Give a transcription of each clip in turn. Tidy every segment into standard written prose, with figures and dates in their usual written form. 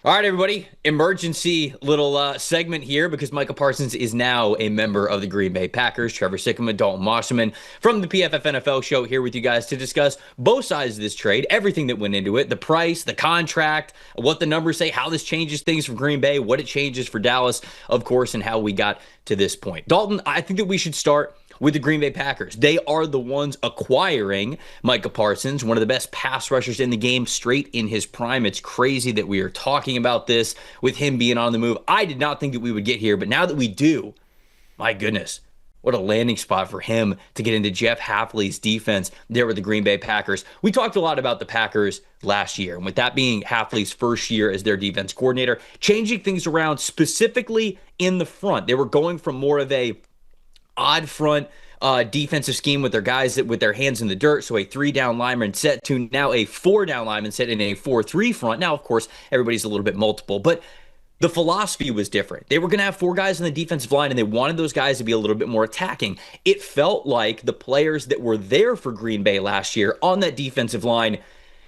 All right, everybody. Emergency little segment here because Micah Parsons is now a member of the Green Bay Packers. Trevor Sikkema, Dalton Wasserman from the PFF NFL show here with you guys to discuss both sides of this trade, everything that went into it, the price, the contract, what the numbers say, how this changes things for Green Bay, what it changes for Dallas, of course, and how we got to this point. Dalton, I think that we should start with the Green Bay Packers. They are the ones acquiring Micah Parsons, one of the best pass rushers in the game, straight in his prime. It's crazy that we are talking about this with him being on the move. I did not think that we would get here, but now that we do, my goodness, what a landing spot for him to get into Jeff Hafley's defense there with the Green Bay Packers. We talked a lot about the Packers last year, and with that being Hafley's first year as their defense coordinator, changing things around specifically in the front. They were going from more of a odd front defensive scheme with their guys with their hands in the dirt, so a 3-down lineman set to now a 4-down lineman set in a 4-3 front. Now, of course, everybody's a little bit multiple, but the philosophy was different. They were going to have 4 guys on the defensive line, and they wanted those guys to be a little bit more attacking. It felt like the players that were there for Green Bay last year on that defensive line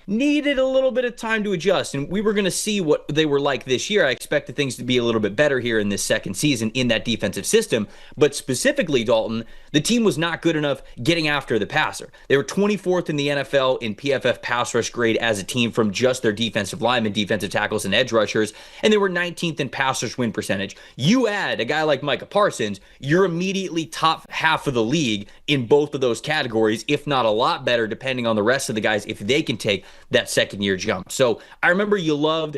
needed a little bit of time to adjust, and we were going to see what they were like this year. I expected things to be a little bit better here in this second season in that defensive system, but specifically, Dalton, the team was not good enough getting after the passer. They were 24th in the NFL in PFF pass rush grade as a team from just their defensive linemen, defensive tackles, and edge rushers, and they were 19th in pass rush win percentage. You add a guy like Micah Parsons, you're immediately top half of the league in both of those categories, if not a lot better, depending on the rest of the guys, if they can take that second year jump. So I remember you loved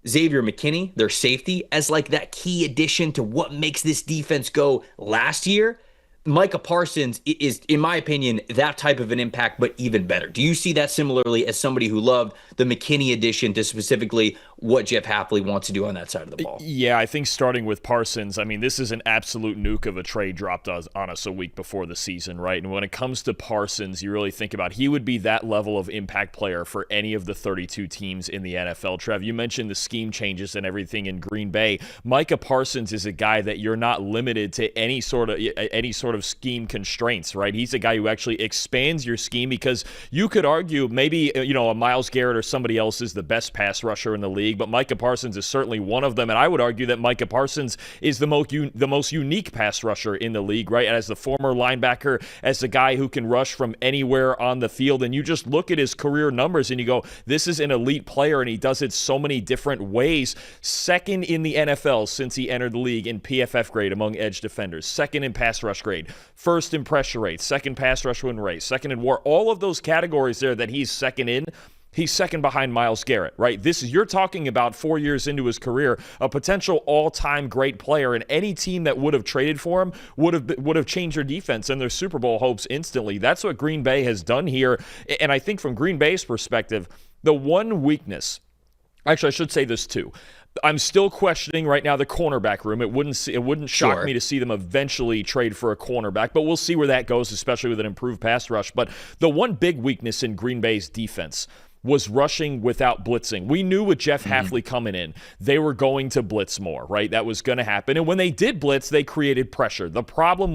Xavier McKinney, their safety, as like that key addition to what makes this defense go last year. Micah Parsons is, in my opinion, that type of an impact, but even better. Do you see that similarly as somebody who loved the McKinney addition to specifically what Jeff Hafley wants to do on that side of the ball? Yeah, I think starting with Parsons, I mean, this is an absolute nuke of a trade dropped on us a week before the season, right? And when it comes to Parsons, you really think about he would be that level of impact player for any of the 32 teams in the NFL. Trev, you mentioned the scheme changes and everything in Green Bay. Micah Parsons is a guy that you're not limited to any sort of scheme constraints, right? He's a guy who actually expands your scheme because you could argue maybe, a Myles Garrett or somebody else is the best pass rusher in the league, but Micah Parsons is certainly one of them, and I would argue that Micah Parsons is the most unique pass rusher in the league, right? As the former linebacker, as the guy who can rush from anywhere on the field, and you just look at his career numbers and you go, this is an elite player, and he does it so many different ways. Second in the NFL since he entered the league in PFF grade among edge defenders, second in pass rush grade, first in pressure rate, second pass rush win rate, second in WAR, all of those categories there that he's second in. He's second behind Myles Garrett, right? You're talking about 4 years into his career, a potential all-time great player, and any team that would have traded for him would have changed their defense and their Super Bowl hopes instantly. That's what Green Bay has done here, and I think from Green Bay's perspective, the one weakness, actually I should say this too, I'm still questioning right now the cornerback room. It wouldn't shock me to see them eventually trade for a cornerback, but we'll see where that goes, especially with an improved pass rush. But the one big weakness in Green Bay's defense was rushing without blitzing. We knew with Jeff Hafley coming in, they were going to blitz more, right? That was going to happen. And when they did blitz, they created pressure. The problem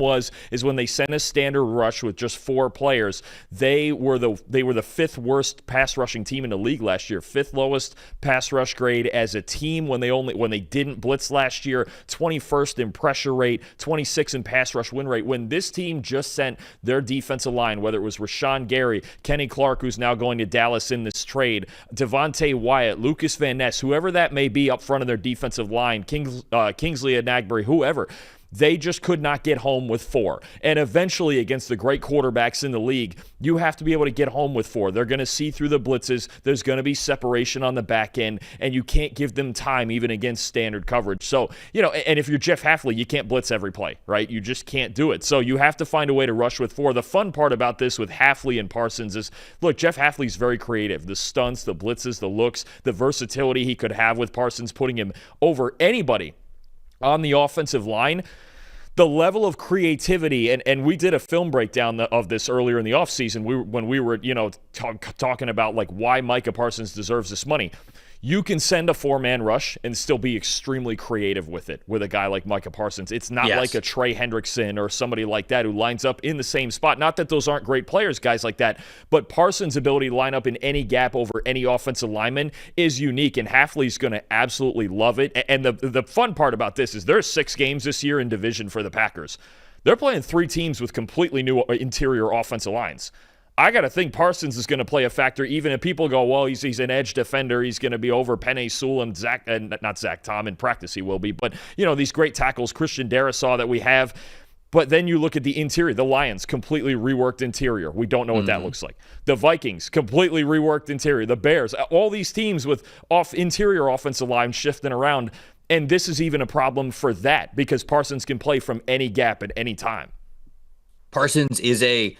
is when they sent a standard rush with just 4 players, they were the fifth worst pass rushing team in the league last year, fifth lowest pass rush grade as a team when they didn't blitz last year, 21st in pressure rate, 26th in pass rush win rate. When this team just sent their defensive line, whether it was Rashawn Gary, Kenny Clark, who's now going to Dallas in this trade, Devontae Wyatt, Lucas Van Ness, whoever that may be up front of their defensive line, Kingsley Enagbare, whoever, they just could not get home with 4. And eventually, against the great quarterbacks in the league, you have to be able to get home with 4. They're going to see through the blitzes. There's going to be separation on the back end, and you can't give them time even against standard coverage. So, and if you're Jeff Hafley, you can't blitz every play, right? You just can't do it. So you have to find a way to rush with 4. The fun part about this with Hafley and Parsons is, look, Jeff Hafley's very creative. The stunts, the blitzes, the looks, the versatility he could have with Parsons, putting him over anybody on the offensive line. The level of creativity, and we did a film breakdown of this earlier in the offseason when we were talking about like why Micah Parsons deserves this money. you can send a 4-man rush and still be extremely creative with it with a guy like Micah Parsons. It's not like a Trey Hendrickson or somebody like that who lines up in the same spot. Not that those aren't great players, guys like that, but Parsons' ability to line up in any gap over any offensive lineman is unique, and Hafley's going to absolutely love it. And the fun part about this is there's 6 games this year in division for the Packers. They're playing 3 teams with completely new interior offensive lines. I got to think Parsons is going to play a factor, even if people go, well, he's an edge defender. He's going to be over Penei Sewell and not Zach Tom in practice. He will be. But, these great tackles, Christian Darrisaw that we have. But then you look at the interior. The Lions, completely reworked interior. We don't know what that looks like. The Vikings, completely reworked interior. The Bears, all these teams with interior offensive line shifting around. And this is even a problem for that because Parsons can play from any gap at any time. Parsons is a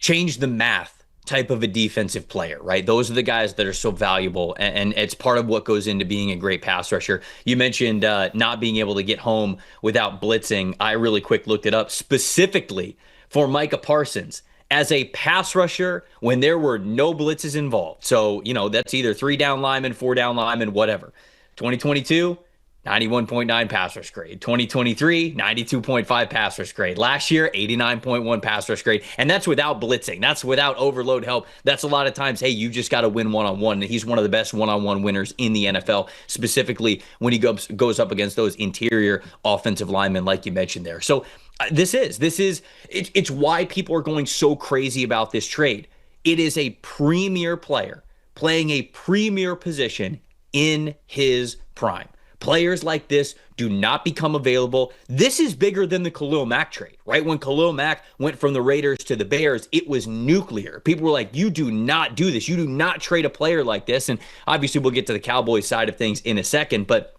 change the math type of a defensive player, right? Those are the guys that are so valuable, and it's part of what goes into being a great pass rusher. You mentioned not being able to get home without blitzing. I really quick looked it up specifically for Micah Parsons as a pass rusher when there were no blitzes involved. So, that's either 3 down linemen, 4 down linemen, whatever. 2022, 91.9 pass rush grade. 2023, 92.5 pass rush grade. Last year, 89.1 pass rush grade. And that's without blitzing. That's without overload help. That's a lot of times, hey, you just got to win one-on-one. And he's one of the best one-on-one winners in the NFL, specifically when he goes up against those interior offensive linemen like you mentioned there. So it's why people are going so crazy about this trade. It is a premier player playing a premier position in his prime. Players like this do not become available. This is bigger than the Khalil Mack trade, right? When Khalil Mack went from the Raiders to the Bears, it was nuclear. People were like, you do not do this. You do not trade a player like this. And obviously we'll get to the Cowboys side of things in a second, but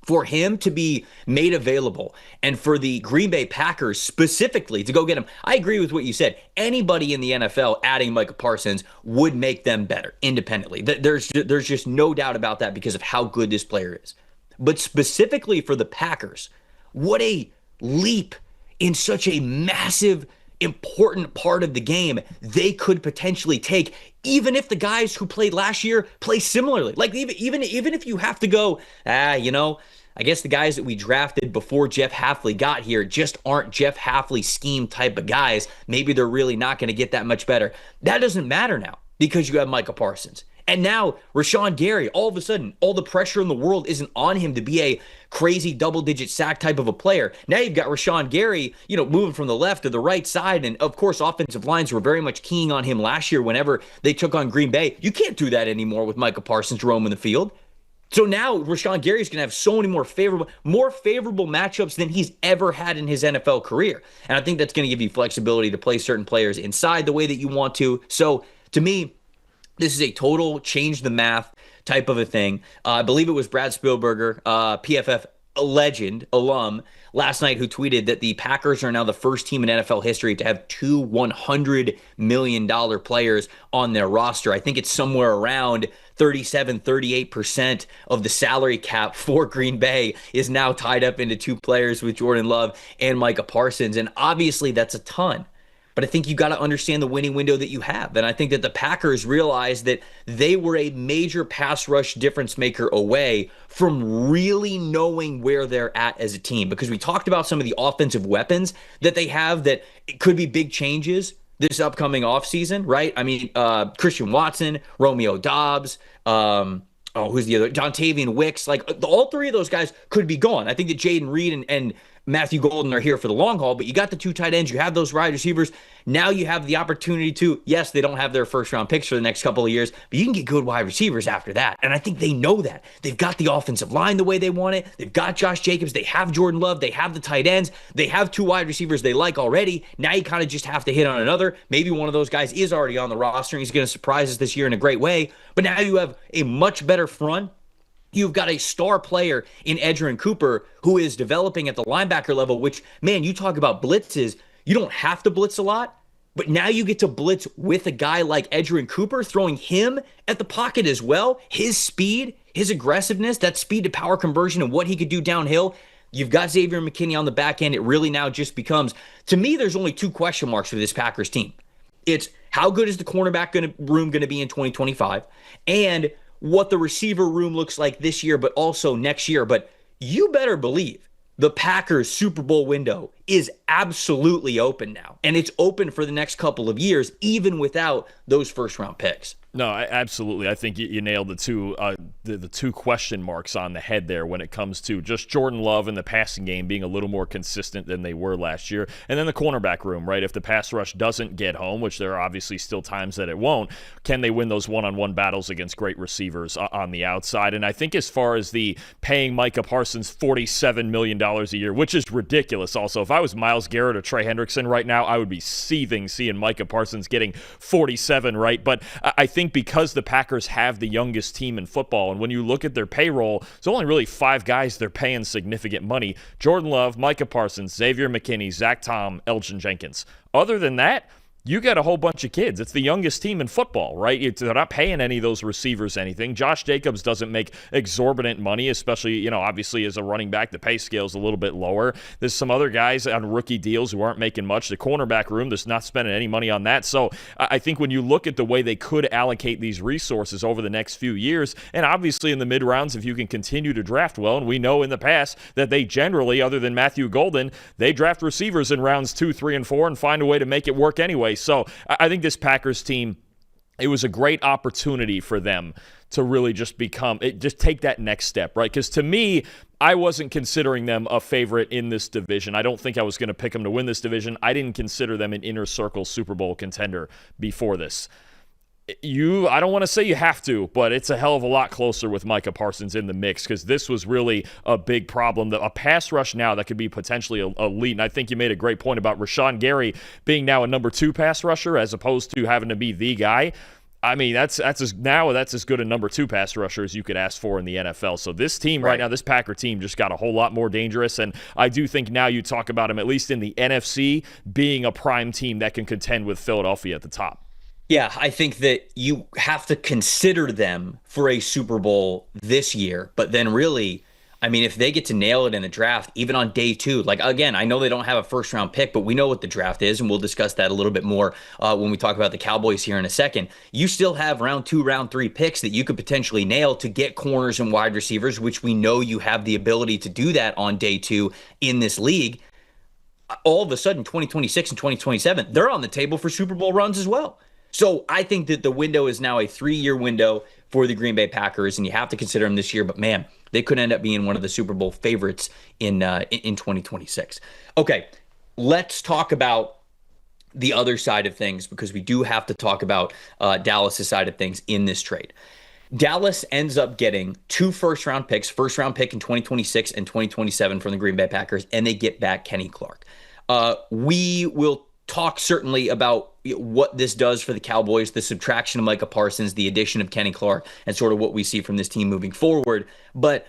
for him to be made available and for the Green Bay Packers specifically to go get him, I agree with what you said. Anybody in the NFL adding Micah Parsons would make them better independently. There's just no doubt about that because of how good this player is. But specifically for the Packers, what a leap in such a massive, important part of the game they could potentially take, even if the guys who played last year play similarly. Like even if you have to go, I guess the guys that we drafted before Jeff Hafley got here just aren't Jeff Hafley scheme type of guys. Maybe they're really not going to get that much better. That doesn't matter now because you have Micah Parsons. And now Rashawn Gary, all of a sudden, all the pressure in the world isn't on him to be a crazy double-digit sack type of a player. Now you've got Rashawn Gary, moving from the left to the right side. And of course, offensive lines were very much keying on him last year whenever they took on Green Bay. You can't do that anymore with Micah Parsons roaming the field. So now Rashawn Gary's going to have so many more favorable matchups than he's ever had in his NFL career. And I think that's going to give you flexibility to play certain players inside the way that you want to. So to me, this is a total change the math type of a thing. I believe it was Brad Spielberger, PFF legend, alum, last night who tweeted that the Packers are now the first team in NFL history to have 2 $100 million players on their roster. I think it's somewhere around 38% of the salary cap for Green Bay is now tied up into 2 players with Jordan Love and Micah Parsons. And obviously that's a ton. But I think you got to understand the winning window that you have. And I think that the Packers realized that they were a major pass rush difference maker away from really knowing where they're at as a team. Because we talked about some of the offensive weapons that they have that it could be big changes this upcoming offseason, right? I mean, Christian Watson, Romeo Doubs, who's the other? Dontavian Wicks. Like, all 3 of those guys could be gone. I think that Jaden Reed and Matthew Golden are here for the long haul, but you got the 2 tight ends, you have those wide receivers. Now you have the opportunity to, yes, they don't have their first round picks for the next couple of years, but you can get good wide receivers after that. And I think they know that. They've got the offensive line the way they want it. They've got Josh Jacobs. They have Jordan Love. They have the tight ends. They have 2 wide receivers they like already. Now you kind of just have to hit on another. Maybe one of those guys is already on the roster and he's going to surprise us this year in a great way. But now you have a much better front. You've got a star player in Edgerrin Cooper who is developing at the linebacker level, which, man, you talk about blitzes. You don't have to blitz a lot, but now you get to blitz with a guy like Edgerrin Cooper, throwing him at the pocket as well. His speed, his aggressiveness, that speed to power conversion and what he could do downhill. You've got Xavier McKinney on the back end. It really now just becomes, to me, there's only 2 question marks for this Packers team. It's how good is the cornerback room going to be in 2025? And what the receiver room looks like this year, but also next year. But you better believe the Packers Super Bowl window is absolutely open now. And it's open for the next couple of years, even without those first round picks. No, absolutely. I think you nailed the two question marks on the head there when it comes to just Jordan Love and the passing game being a little more consistent than they were last year. And then the cornerback room, right? If the pass rush doesn't get home, which there are obviously still times that it won't, can they win those one-on-one battles against great receivers on the outside? And I think as far as the paying Micah Parsons $47 million a year, which is ridiculous also. If I was Myles Garrett or Trey Hendrickson right now, I would be seething seeing Micah Parsons getting 47, right? But I think because the Packers have the youngest team in football, and when you look at their payroll, there's only really 5 guys they're paying significant money. Jordan Love, Micah Parsons, Xavier McKinney, Zach Tom, Elgin Jenkins. Other than that, you got a whole bunch of kids. It's the youngest team in football, right? They're not paying any of those receivers anything. Josh Jacobs doesn't make exorbitant money, especially, obviously as a running back, the pay scale is a little bit lower. There's some other guys on rookie deals who aren't making much. The cornerback room, there's not spending any money on that. So I think when you look at the way they could allocate these resources over the next few years, and obviously in the mid-rounds, if you can continue to draft well, and we know in the past that they generally, other than Matthew Golden, they draft receivers in rounds 2, 3, and 4 and find a way to make it work anyway. So I think this Packers team, it was a great opportunity for them to really just take that next step, right? Because to me, I wasn't considering them a favorite in this division. I don't think I was going to pick them to win this division. I didn't consider them an inner circle Super Bowl contender before this. I don't want to say you have to, but it's a hell of a lot closer with Micah Parsons in the mix, because this was really a big problem. A pass rush now that could be potentially elite. And I think you made a great point about Rashawn Gary being now a number 2 pass rusher as opposed to having to be the guy. I mean, that's as good a number 2 pass rusher as you could ask for in the NFL. So this team right now, this Packer team just got a whole lot more dangerous. And I do think now you talk about them, at least in the NFC, being a prime team that can contend with Philadelphia at the top. Yeah, I think that you have to consider them for a Super Bowl this year. But then really, I mean, if they get to nail it in the draft, even on day 2, like, again, I know they don't have a first round pick, but we know what the draft is, and we'll discuss that a little bit more when we talk about the Cowboys here in a second. You still have round 2, round 3 picks that you could potentially nail to get corners and wide receivers, which we know you have the ability to do that on day 2 in this league. All of a sudden, 2026 and 2027, they're on the table for Super Bowl runs as well. So I think that the window is now a 3-year window for the Green Bay Packers, and you have to consider them this year. But man, they could end up being one of the Super Bowl favorites in 2026. Okay, let's talk about the other side of things, because we do have to talk about Dallas' side of things in this trade. Dallas ends up getting 2 first-round picks, first-round pick in 2026 and 2027 from the Green Bay Packers, and they get back Kenny Clark. We will talk certainly about what this does for the Cowboys, the subtraction of Micah Parsons, the addition of Kenny Clark, and sort of what we see from this team moving forward. But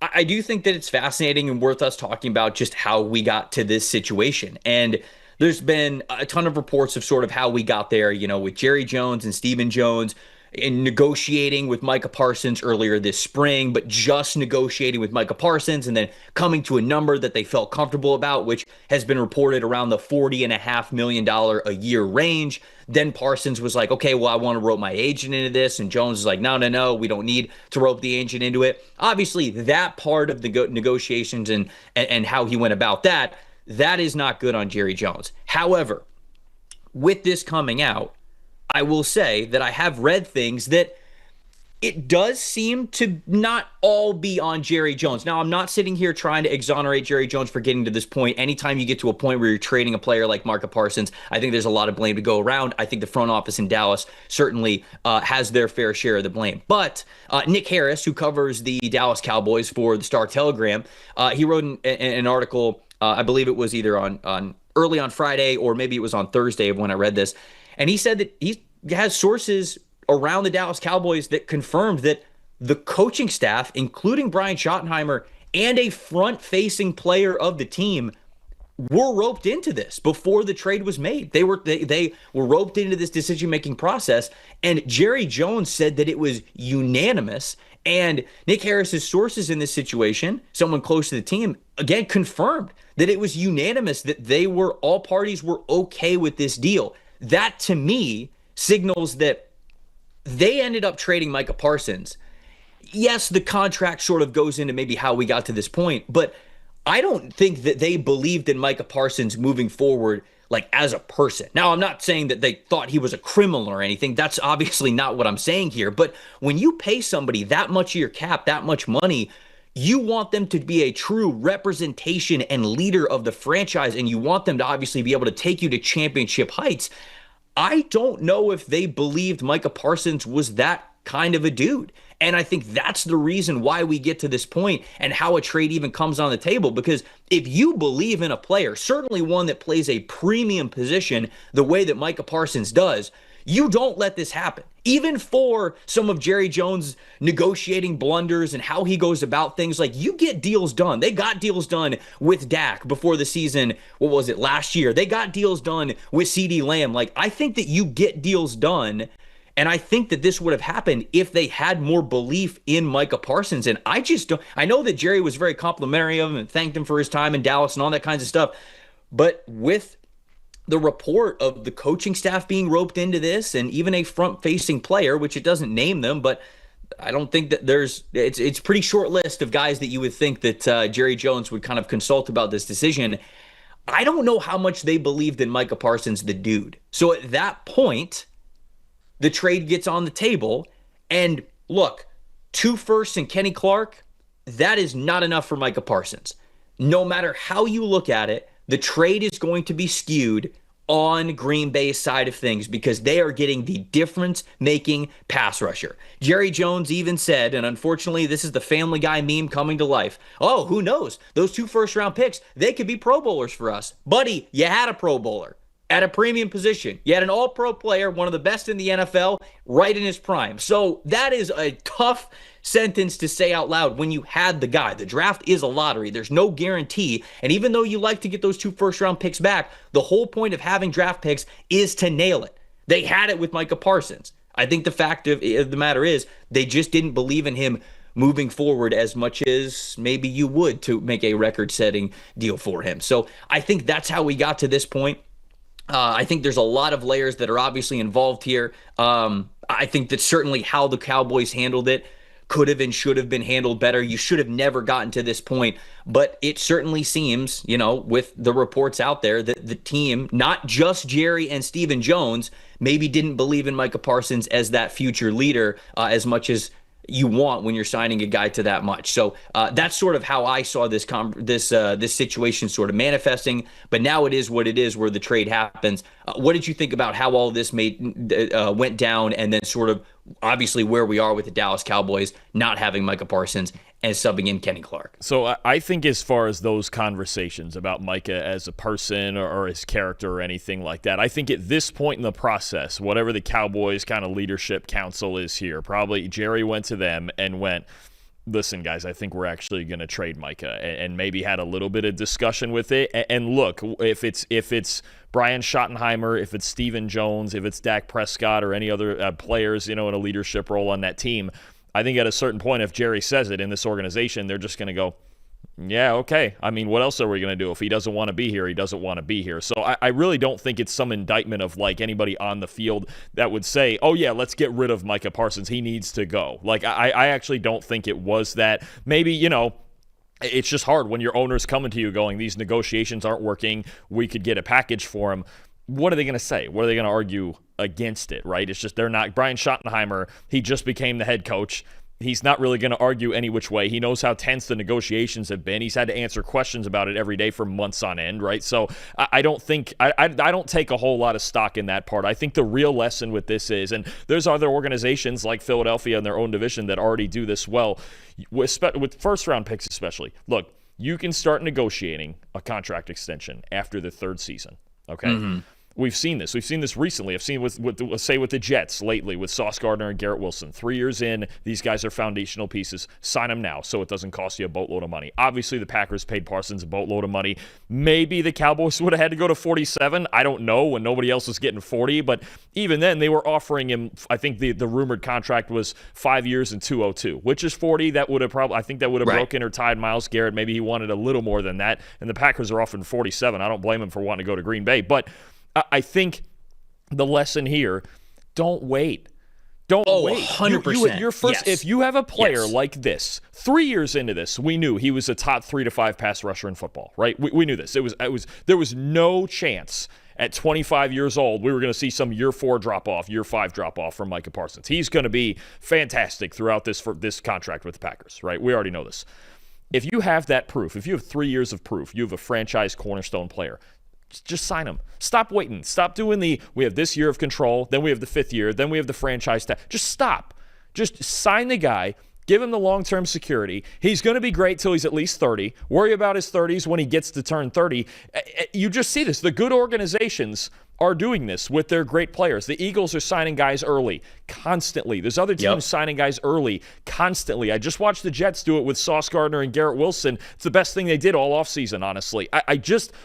I do think that it's fascinating and worth us talking about just how we got to this situation. And there's been a ton of reports of sort of how we got there, with Jerry Jones and Stephen Jones in negotiating with Micah Parsons earlier this spring, but just negotiating with Micah Parsons and then coming to a number that they felt comfortable about, which has been reported around the $40.5 million a year range. Then Parsons was like, okay, well, I want to rope my agent into this. And Jones is like, no, we don't need to rope the agent into it. Obviously, that part of the negotiations and how he went about that is not good on Jerry Jones. However, with this coming out, I will say that I have read things that it does seem to not all be on Jerry Jones. Now, I'm not sitting here trying to exonerate Jerry Jones for getting to this point. Anytime you get to a point where you're trading a player like Micah Parsons, I think there's a lot of blame to go around. I think the front office in Dallas certainly has their fair share of the blame. But Nick Harris, who covers the Dallas Cowboys for the Star-Telegram, he wrote an article, I believe it was either on early on Friday or maybe it was on Thursday of when I read this. And he said that he has sources around the Dallas Cowboys that confirmed that the coaching staff, including Brian Schottenheimer and a front-facing player of the team, were roped into this before the trade was made. They were roped into this decision-making process, and Jerry Jones said that it was unanimous. And Nick Harris's sources in this situation, someone close to the team, again confirmed that it was unanimous, that all parties were okay with this deal. That, to me, signals that they ended up trading Micah Parsons yes, the contract sort of goes into maybe how we got to this point, but I don't think that they believed in Micah Parsons moving forward, like as a person. Now, I'm not saying that they thought he was a criminal or anything. That's obviously not what I'm saying here. But when you pay somebody that much of your cap, that much money, you want them to be a true representation and leader of the franchise, and you want them to obviously be able to take you to championship heights. I don't know if they believed Micah Parsons was that kind of a dude. And I think that's the reason why we get to this point and how a trade even comes on the table. Because if you believe in a player, certainly one that plays a premium position the way that Micah Parsons does, you don't let this happen. Even for some of Jerry Jones' negotiating blunders and how he goes about things, like, you get deals done. They got deals done with Dak before the season. What was it, last year? They got deals done with CeeDee Lamb. Like, I think that you get deals done. And I think that this would have happened if they had more belief in Micah Parsons. And I just don't. I know that Jerry was very complimentary of him and thanked him for his time in Dallas and all that kinds of stuff. But with the report of the coaching staff being roped into this, and even a front-facing player, which it doesn't name them, but I don't think that it's pretty short list of guys that you would think that Jerry Jones would kind of consult about this decision. I don't know how much they believed in Micah Parsons, the dude. So at that point, the trade gets on the table, and look, 2 firsts and Kenny Clark, that is not enough for Micah Parsons. No matter how you look at it, the trade is going to be skewed on Green Bay's side of things because they are getting the difference-making pass rusher. Jerry Jones even said, and unfortunately this is the Family Guy meme coming to life, oh, who knows? Those 2 first-round picks, they could be Pro Bowlers for us. Buddy, you had a Pro Bowler at a premium position. You had an all-pro player, one of the best in the NFL, right in his prime. So that is a tough sentence to say out loud when you had the guy. The draft is a lottery. There's no guarantee. And even though you like to get those 2 first-round picks back, the whole point of having draft picks is to nail it. They had it with Micah Parsons. I think the fact of the matter is they just didn't believe in him moving forward as much as maybe you would to make a record-setting deal for him. So I think that's how we got to this point. I think there's a lot of layers that are obviously involved here. I think that certainly how the Cowboys handled it could have and should have been handled better. You should have never gotten to this point. But it certainly seems, with the reports out there, that the team, not just Jerry and Stephen Jones, maybe didn't believe in Micah Parsons as that future leader as much as you want when you're signing a guy to that much. So that's sort of how I saw this situation sort of manifesting. But now it is what it is, where the trade happens. What did you think about how all this went down, and then sort of obviously where we are with the Dallas Cowboys not having Micah Parsons and subbing in Kenny Clark? So I think as far as those conversations about Micah as a person or his character or anything like that, I think at this point in the process, whatever the Cowboys kind of leadership council is here, probably Jerry went to them and went, listen, guys, I think we're actually going to trade Micah, and maybe had a little bit of discussion with it. And look, if it's Brian Schottenheimer, if it's Stephen Jones, if it's Dak Prescott or any other players, in a leadership role on that team, I think at a certain point, if Jerry says it in this organization, they're just going to go, yeah, okay. I mean, what else are we going to do? If he doesn't want to be here, he doesn't want to be here. So I really don't think it's some indictment of like anybody on the field that would say, oh yeah, let's get rid of Micah Parsons. He needs to go. Like, I actually don't think it was that. Maybe, it's just hard when your owner's coming to you going, these negotiations aren't working, we could get a package for him. What are they going to say? What are they going to argue against it, right? It's just they're not. Brian Schottenheimer, he just became the head coach. He's not really going to argue any which way. He knows how tense the negotiations have been. He's had to answer questions about it every day for months on end, right? So I don't think I don't take a whole lot of stock in that part. I think the real lesson with this is, and there's other organizations like Philadelphia in their own division that already do this well, with first-round picks especially. Look, you can start negotiating a contract extension after the 3rd season, okay? Mm-hmm. We've seen this. We've seen this recently. I've seen with the Jets lately with Sauce Gardner and Garrett Wilson. 3 years in, these guys are foundational pieces. Sign them now so it doesn't cost you a boatload of money. Obviously, the Packers paid Parsons a boatload of money. Maybe the Cowboys would have had to go to 47. I don't know, when nobody else was getting 40. But even then, they were offering him, I think the rumored contract was 5 years and $202, which is 40. That would have probably, I think that would have broken or tied Myles Garrett. Maybe he wanted a little more than that. And the Packers are offering 47. I don't blame him for wanting to go to Green Bay. But I think the lesson here, don't wait. Don't wait. 100%. Your first, yes. If you have a player yes. like this, 3 years into this, we knew he was a top 3 to 5 pass rusher in football, right? We knew this. There was no chance at 25 years old we were going to see some year 4 drop off, year 5 drop off from Micah Parsons. He's going to be fantastic throughout this contract with the Packers, right? We already know this. If you have that proof, if you have 3 years of proof, you have a franchise cornerstone player. Just sign him. Stop waiting. Stop doing we have this year of control, then we have the 5th year, then we have the franchise tag. Just stop. Just sign the guy. Give him the long-term security. He's going to be great till he's at least 30. Worry about his 30s when he gets to turn 30. You just see this. The good organizations are doing this with their great players. The Eagles are signing guys early constantly. There's other teams signing guys early constantly. I just watched the Jets do it with Sauce Gardner and Garrett Wilson. It's the best thing they did all offseason, honestly.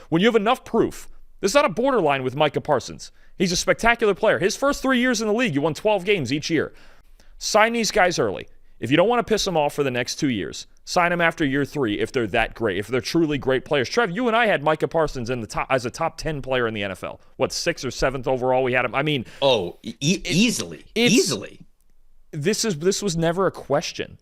When you have enough proof, this is not a borderline with Micah Parsons. He's a spectacular player. His first 3 years in the league, you won 12 games each year. Sign these guys early. If you don't want to piss them off for the next 2 years, sign them after year 3 if they're that great, if they're truly great players. Trev, you and I had Micah Parsons in the top as a top 10 player in the NFL. What, 6th or 7th overall we had him? I mean, easily. This was never a question.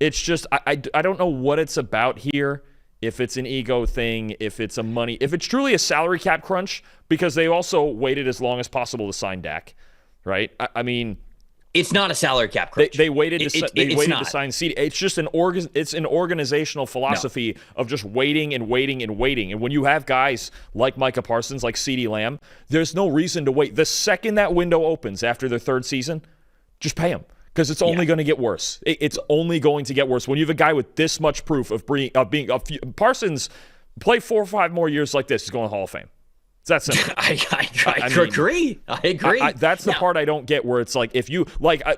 It's just I don't know what it's about here. If it's an ego thing, if it's if it's truly a salary cap crunch, because they also waited as long as possible to sign Dak, right? I mean, it's not a salary cap crunch. They waited to sign CD. It's just an organizational philosophy of just waiting and waiting and waiting. And when you have guys like Micah Parsons, like CeeDee Lamb, there's no reason to wait. The second that window opens after their 3rd season, just pay them. Because it's only going to get worse. It's only going to get worse. When you have a guy with this much proof of being Parsons, play 4 or 5 more years like this, he's going to Hall of Fame. It's that simple. I agree. I agree. That's the part I don't get, where it's like, if you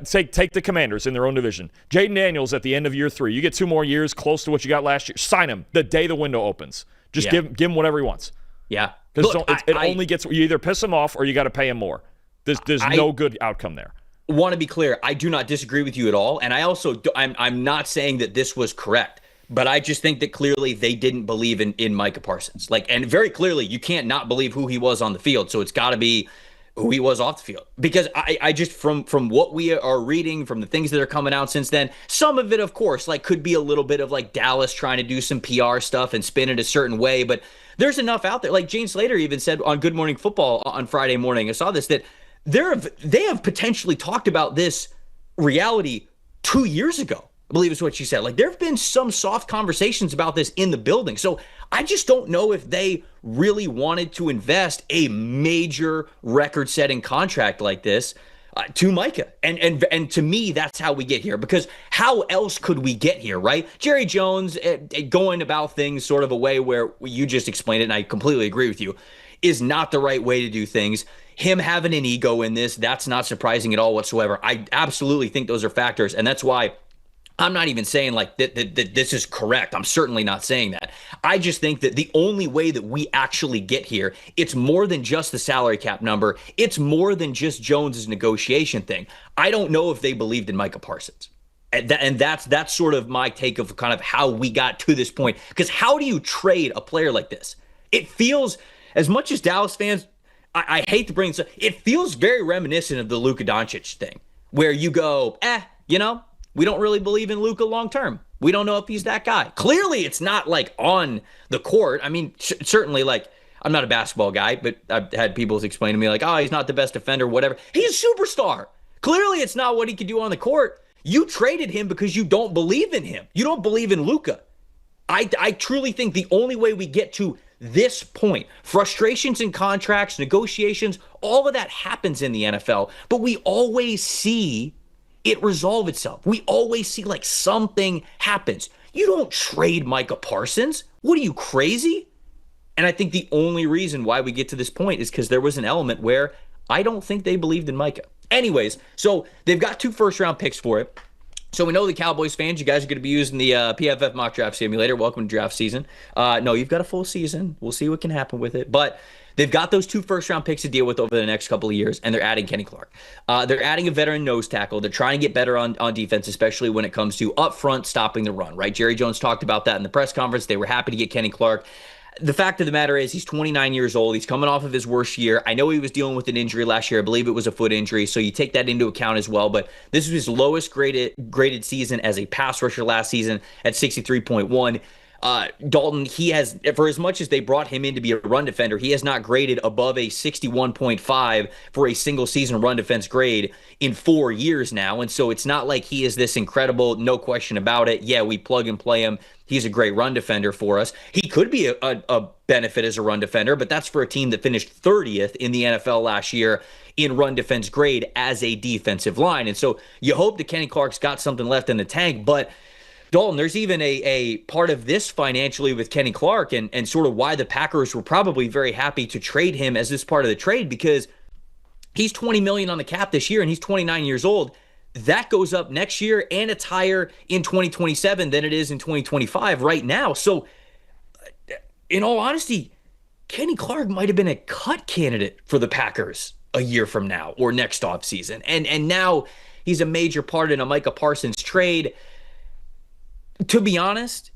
take the Commanders in their own division. Jaden Daniels at the end of year 3. You get 2 more years close to what you got last year. Sign him the day the window opens. Just give him whatever he wants. Yeah. Because it only gets, you either piss him off or you got to pay him more. There's no good outcome there. Want to be clear, I do not disagree with you at all, and I also I'm not saying that this was correct, but I just think that clearly they didn't believe in Micah Parsons. And very clearly, you can't not believe who he was on the field, so it's got to be who he was off the field. Because I just from what we are reading, from the things that are coming out since then, some of it, of course, could be a little bit of Dallas trying to do some PR stuff and spin it a certain way, but there's enough out there. Jane Slater even said on Good Morning Football on Friday morning, I saw this, that they have potentially talked about this reality 2 years ago, I believe is what she said. There have been some soft conversations about this in the building. So I just don't know if they really wanted to invest a major record-setting contract like this to Micah. And to me, that's how we get here, because how else could we get here, right? Jerry Jones going about things sort of a way where you just explained it, and I completely agree with you, is not the right way to do things. Him having an ego in this, that's not surprising at all whatsoever. I absolutely think those are factors, and that's why I'm not even saying that this is correct. I'm certainly not saying that. I just think that the only way that we actually get here, it's more than just the salary cap number. It's more than just Jones's negotiation thing. I don't know if they believed in Micah Parsons. And that's sort of my take of kind of how we got to this point. Because how do you trade a player like this? It feels, as much as Dallas fans, I hate to bring this up, it feels very reminiscent of the Luka Doncic thing, where you go, we don't really believe in Luka long term. We don't know if he's that guy. Clearly, it's not on the court. I mean, certainly, I'm not a basketball guy, but I've had people explain to me he's not the best defender, whatever. He's a superstar. Clearly, it's not what he could do on the court. You traded him because you don't believe in him. You don't believe in Luka. I truly think the only way we get to this point, frustrations in contracts, negotiations, all of that happens in the NFL, but we always see it resolve itself. We always see something happens. You don't trade Micah Parsons. What are you, crazy? And I think the only reason why we get to this point is because there was an element where I don't think they believed in Micah. Anyways, so they've got 2 first-round picks for it. So we know the Cowboys fans, you guys are going to be using the PFF mock draft simulator. Welcome to draft season. No, you've got a full season. We'll see what can happen with it. But they've got those 2 first-round picks to deal with over the next couple of years, and they're adding Kenny Clark. They're adding a veteran nose tackle. They're trying to get better on defense, especially when it comes to up front stopping the run, right? Jerry Jones talked about that in the press conference. They were happy to get Kenny Clark. the fact of the matter is he's 29 years old. He's coming off of his worst year. I know he was dealing with an injury last year. I believe it was a foot injury, so you take that into account as well. But this was his lowest graded season as a pass rusher last season at 63.1. Dalton, he has, for as much as they brought him in to be a run defender, he has not graded above a 61.5 for a single season run defense grade in 4 years now. And so it's not like he is this incredible, no question about it. Yeah, we plug and play him. He's a great run defender for us. He could be a benefit as a run defender, but that's for a team that finished 30th in the NFL last year in run defense grade as a defensive line. And so you hope that Kenny Clark's got something left in the tank, but Dalton, there's even a part of this financially with Kenny Clark and sort of why the Packers were probably very happy to trade him as this part of the trade, because he's $20 million on the cap this year and he's 29 years old. That goes up next year and it's higher in 2027 than it is in 2025 right now. So in all honesty, Kenny Clark might have been a cut candidate for the Packers a year from now or next offseason. And now he's a major part in a Micah Parsons trade. To be honest,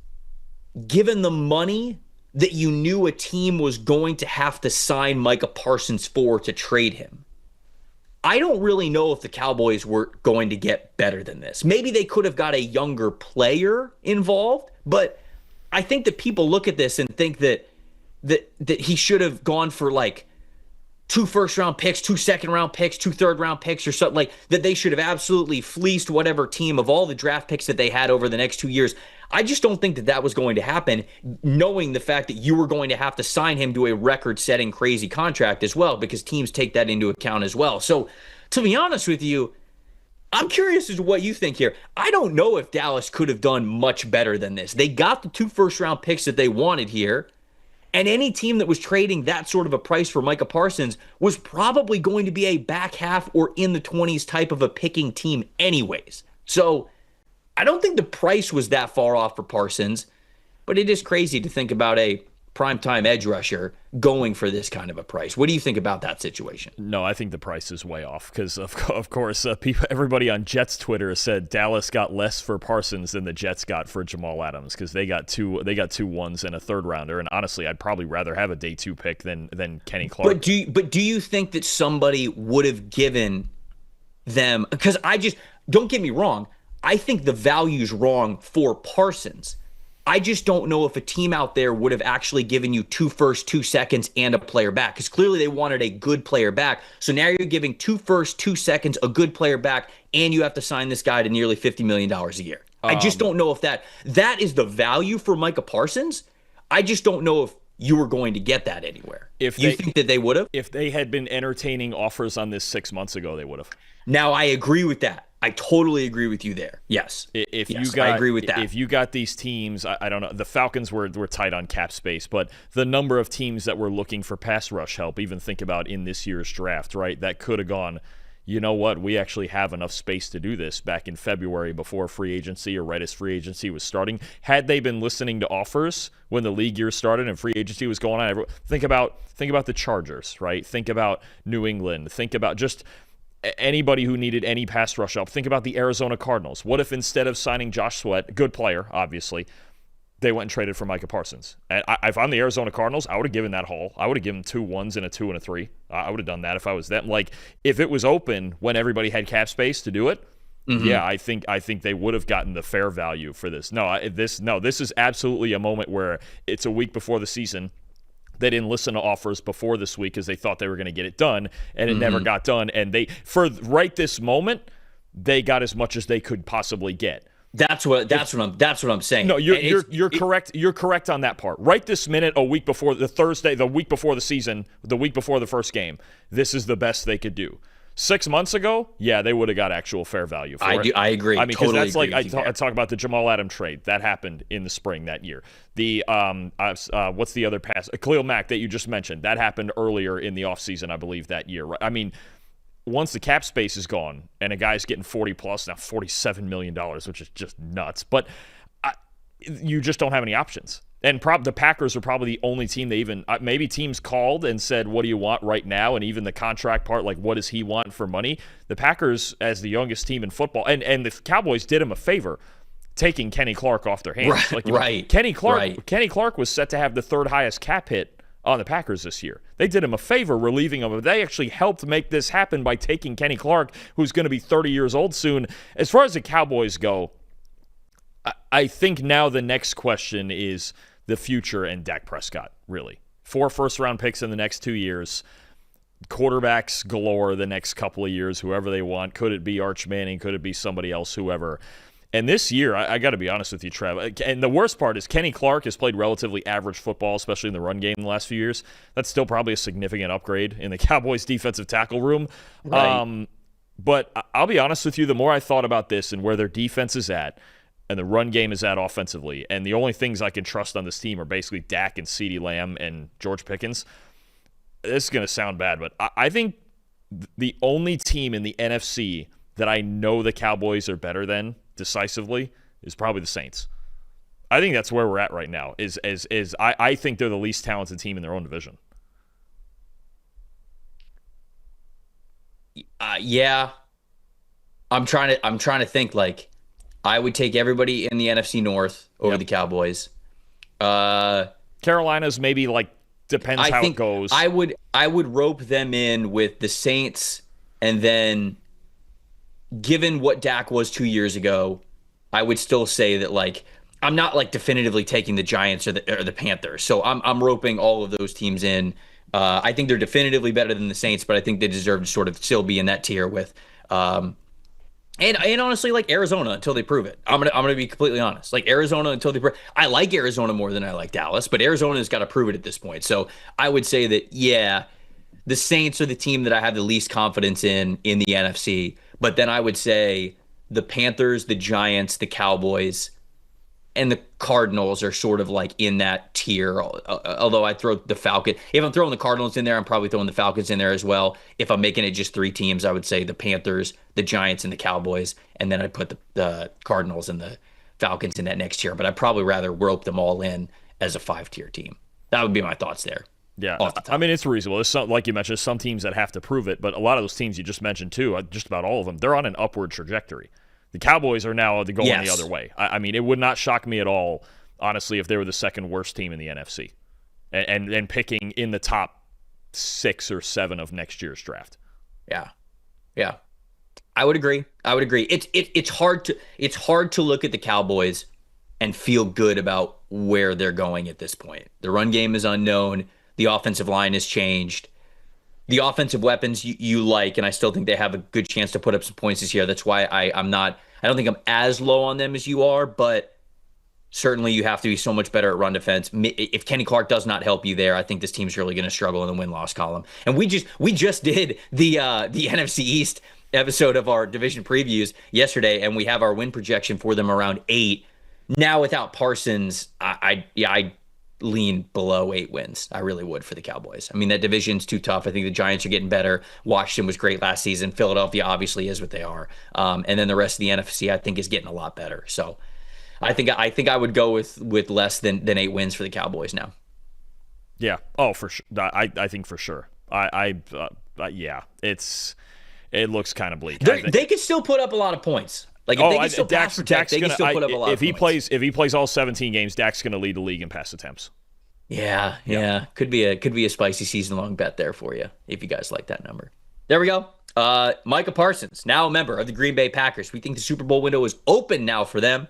given the money that you knew a team was going to have to sign Micah Parsons for to trade him, I don't really know if the Cowboys were going to get better than this. Maybe they could have got a younger player involved, but I think that people look at this and think that he should have gone for like 2 first-round picks, 2 second-round picks, 2 third-round picks, or something like that. They should have absolutely fleeced whatever team of all the draft picks that they had over the next 2 years. I just don't think that was going to happen, knowing the fact that you were going to have to sign him to a record-setting crazy contract as well, because teams take that into account as well. So, to be honest with you, I'm curious as to what you think here. I don't know if Dallas could have done much better than this. They got the 2 first-round picks that they wanted here. And any team that was trading that sort of a price for Micah Parsons was probably going to be a back half or in the 20s type of a picking team anyways. So I don't think the price was that far off for Parsons, but it is crazy to think about a primetime edge rusher going for this kind of a price. What do you think about that situation? No, I think the price is way off because, of course, everybody on Jets Twitter said Dallas got less for Parsons than the Jets got for Jamal Adams because they got two ones and a third rounder. And honestly, I'd probably rather have a day 2 pick than Kenny Clark. But do you think that somebody would have given them? Because don't get me wrong, I think the value's wrong for Parsons. I just don't know if a team out there would have actually given you 2 firsts, 2 seconds, and a player back, because clearly they wanted a good player back. So now you're giving 2 firsts, 2 seconds, a good player back, and you have to sign this guy to nearly $50 million a year. I just don't know if that is the value for Micah Parsons. I just don't know if you were going to get that anywhere. You think that they would have? If they had been entertaining offers on this 6 months ago, they would have. Now, I agree with that. I totally agree with you there. Yes. I agree with that. If you got these teams, I don't know, the Falcons were tight on cap space, but the number of teams that were looking for pass rush help, even think about in this year's draft, right, that could have gone, you know what, we actually have enough space to do this back in February before free agency or right as free agency was starting. Had they been listening to offers when the league year started and free agency was going on, think about the Chargers, right? Think about New England. Think about just anybody who needed any pass rush help. Think about the Arizona Cardinals. What if instead of signing Josh Sweat, good player, obviously, they went and traded for Micah Parsons? And if I'm the Arizona Cardinals, I would have given that haul. I would have given 2 1s and a 2 and a 3. I would have done that if I was them. Like, if it was open when everybody had cap space to do it, yeah, I think they would have gotten the fair value for this. This is absolutely a moment where it's a week before the season. They didn't listen to offers before this week because they thought they were going to get it done, and it never got done. And for right this moment, they got as much as they could possibly get. That's what I'm saying. No, you're correct. You're correct on that part. Right this minute, a week before the week before the season, the week before the first game, this is the best they could do. 6 months ago, yeah, they would have got actual fair value for it. I agree. I mean, because that's like I talk about the Jamal Adams trade that happened in the spring that year. The what's the other pass? Khalil Mack that you just mentioned, that happened earlier in the offseason, I believe, that year. Right? I mean, once the cap space is gone and a guy's getting 40 plus, now $47 million, which is just nuts. But you just don't have any options. And the Packers are probably the only team they even maybe teams called and said, what do you want right now? And even the contract part, like what does he want for money? The Packers, as the youngest team in football, and the Cowboys did him a favor. taking Kenny Clark off their hands. Right. Kenny Clark was set to have the third highest cap hit on the Packers this year. They did him a favor relieving him. They actually helped make this happen by taking Kenny Clark, who's going to be 30 years old soon. As far as the Cowboys go, I think now the next question is the future and Dak Prescott, really. 4 first-round picks in the next 2 years. Quarterbacks galore the next couple of years, whoever they want. Could it be Arch Manning? Could it be somebody else? Whoever. And this year, I got to be honest with you, Trev, and the worst part is Kenny Clark has played relatively average football, especially in the run game in the last few years. That's still probably a significant upgrade in the Cowboys' defensive tackle room. Right. But I'll be honest with you, the more I thought about this and where their defense is at and the run game is at offensively, and the only things I can trust on this team are basically Dak and CeeDee Lamb and George Pickens. This is going to sound bad, but I think the only team in the NFC that I know the Cowboys are better than decisively is probably the Saints. I think that's where we're at right now. I think they're the least talented team in their own division. Yeah. I'm trying to think, like, I would take everybody in the NFC North over the Cowboys. Carolina's maybe like depends how it goes. I would rope them in with the Saints, and then given what Dak was 2 years ago, I would still say that, like, I'm not like definitively taking the Giants or the Panthers. So I'm roping all of those teams in. I think they're definitively better than the Saints, but I think they deserve to sort of still be in that tier with and honestly, like, Arizona until they prove it. I'm gonna be completely honest. Like, Arizona until they prove. I like Arizona more than I like Dallas, but Arizona's got to prove it at this point. So I would say that the Saints are the team that I have the least confidence in the NFC. But then I would say the Panthers, the Giants, the Cowboys, and the Cardinals are sort of like in that tier. Although I throw the Falcons. If I'm throwing the Cardinals in there, I'm probably throwing the Falcons in there as well. If I'm making it just 3 teams, I would say the Panthers, the Giants, and the Cowboys. And then I'd put the Cardinals and the Falcons in that next tier. But I'd probably rather rope them all in as a 5-tier team. That would be my thoughts there. Yeah, I mean, it's reasonable. There's some, like you mentioned, some teams that have to prove it, but a lot of those teams you just mentioned too, just about all of them, they're on an upward trajectory. The Cowboys are now going the other way. I mean, it would not shock me at all, honestly, if they were the second worst team in the NFC and picking in the top 6 or 7 of next year's draft. Yeah. I would agree. It's hard to look at the Cowboys and feel good about where they're going at this point. The run game is unknown. The offensive line has changed. The offensive weapons you like, and I still think they have a good chance to put up some points this year. That's why I don't think I'm as low on them as you are, but certainly you have to be so much better at run defense. If Kenny Clark does not help you there, I think this team's really going to struggle in the win-loss column. And we just did the NFC East episode of our division previews yesterday, and we have our win projection for them around 8. Now without Parsons, I lean below 8 wins. I really would for the Cowboys. I mean, that division's too tough. I think the Giants are getting better. Washington was great last season. Philadelphia obviously is what they are. And then the rest of the NFC, I think, is getting a lot better. So I think I would go with less than 8 wins for the Cowboys now. Yeah. Oh, for sure. I think for sure. Yeah. It looks kind of bleak. They could still put up a lot of points. Like, if they can still pass protect, they can still put up a lot of points. If he plays all 17 games, Dak's going to lead the league in pass attempts. Yeah. Could be a spicy season-long bet there for you, if you guys like that number. There we go. Micah Parsons, now a member of the Green Bay Packers. We think the Super Bowl window is open now for them.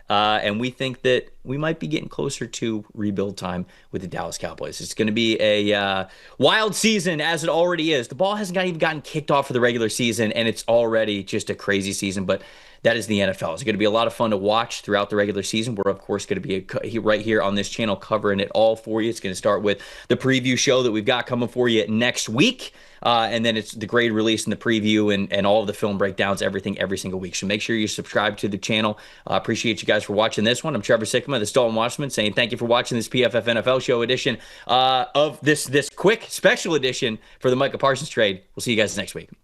And we think that we might be getting closer to rebuild time with the Dallas Cowboys. It's going to be a wild season, as it already is. The ball hasn't even gotten kicked off for the regular season, and it's already just a crazy season. But that is the NFL. It's going to be a lot of fun to watch throughout the regular season. We're, of course, going to be right here on this channel covering it all for you. It's going to start with the preview show that we've got coming for you next week. And then it's the grade release and the preview and all of the film breakdowns, everything every single week. So make sure you subscribe to the channel. Appreciate you guys for watching this one. I'm Trevor Sikkema. This is Dalton Wasserman saying thank you for watching this PFF NFL show edition of this quick special edition for the Micah Parsons trade. We'll see you guys next week.